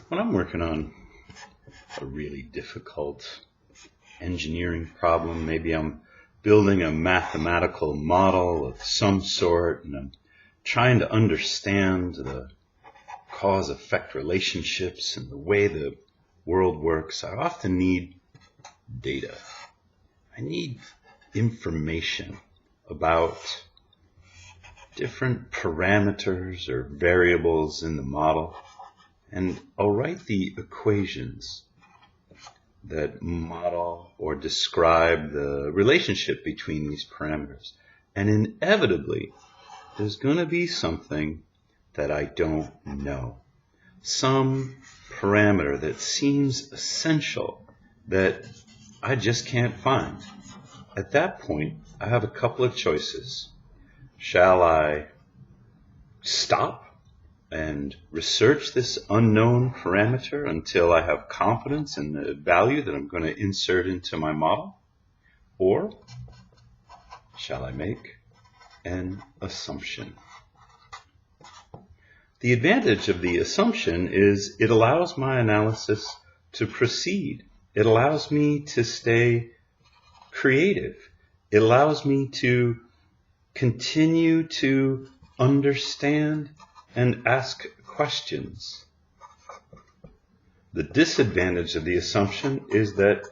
When I'm working on a really difficult engineering problem, maybe I'm building a mathematical model of some sort, and I'm trying to understand the cause-effect relationships and the way the world works, I often need data. I need information about different parameters or variables in the model, and I'll write the equations that model or describe the relationship between these parameters. And inevitably, there's going to be something that I don't know. Some parameter that seems essential that I just can't find. At that point, I have a couple of choices. Shall I stop and research this unknown parameter until I have confidence in the value that I'm going to insert into my model? Or shall I make an assumption? The advantage of the assumption is it allows my analysis to proceed. It allows me to stay creative. It allows me to continue to understand and ask questions. The disadvantage of the assumption is that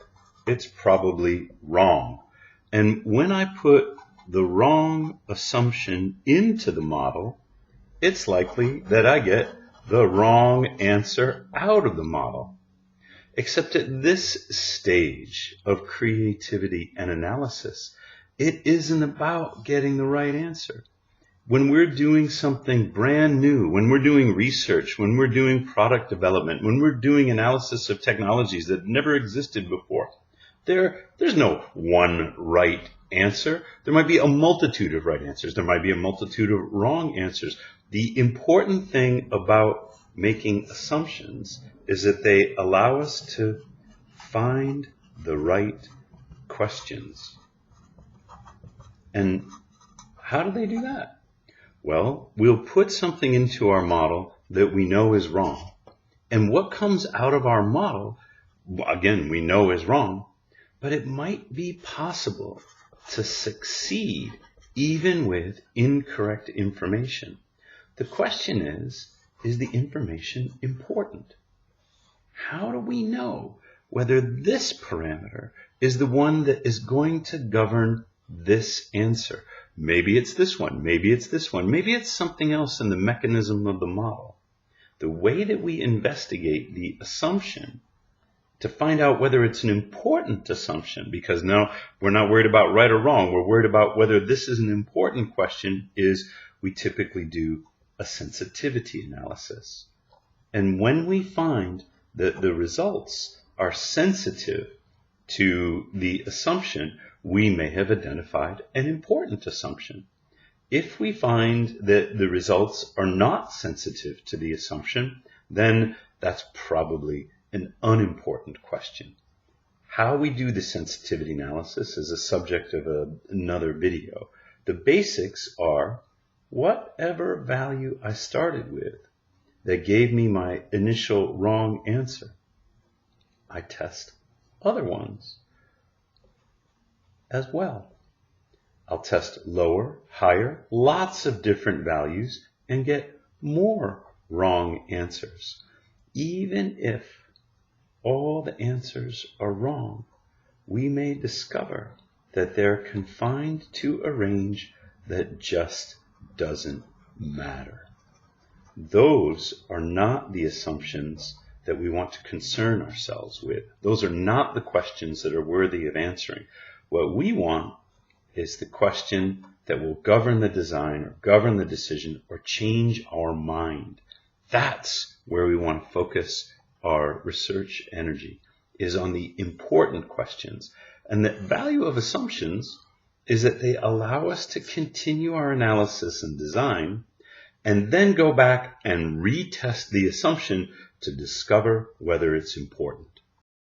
it's probably wrong. And when I put the wrong assumption into the model, it's likely that I get the wrong answer out of the model. Except at this stage of creativity and analysis, it isn't about getting the right answer. When we're doing something brand new, when we're doing research, when we're doing product development, when we're doing analysis of technologies that never existed before, there's no one right answer. There might be a multitude of right answers. There might be a multitude of wrong answers. The important thing about making assumptions is that they allow us to find the right questions. And how do they do that? Well, we'll put something into our model that we know is wrong. And what comes out of our model, again, we know is wrong, but it might be possible to succeed even with incorrect information. The question is the information important? How do we know whether this parameter is the one that is going to govern this answer? Maybe it's this one, maybe it's this one, maybe it's something else in the mechanism of the model. The way that we investigate the assumption to find out whether it's an important assumption, because now we're not worried about right or wrong, we're worried about whether this is an important question, is we typically do a sensitivity analysis. And when we find that the results are sensitive to the assumption, we may have identified an important assumption. If we find that the results are not sensitive to the assumption, then that's probably an unimportant question. How we do the sensitivity analysis is a subject of another video. The basics are whatever value I started with that gave me my initial wrong answer, I test other ones as well. I'll test lower, higher, lots of different values and get more wrong answers. Even if all the answers are wrong, we may discover that they're confined to a range that just doesn't matter. Those are not the assumptions that we want to concern ourselves with. Those are not the questions that are worthy of answering. What we want is the question that will govern the design or govern the decision or change our mind. That's where we want to focus our research energy, is on the important questions. And the value of assumptions is that they allow us to continue our analysis and design and then go back and retest the assumption to discover whether it's important.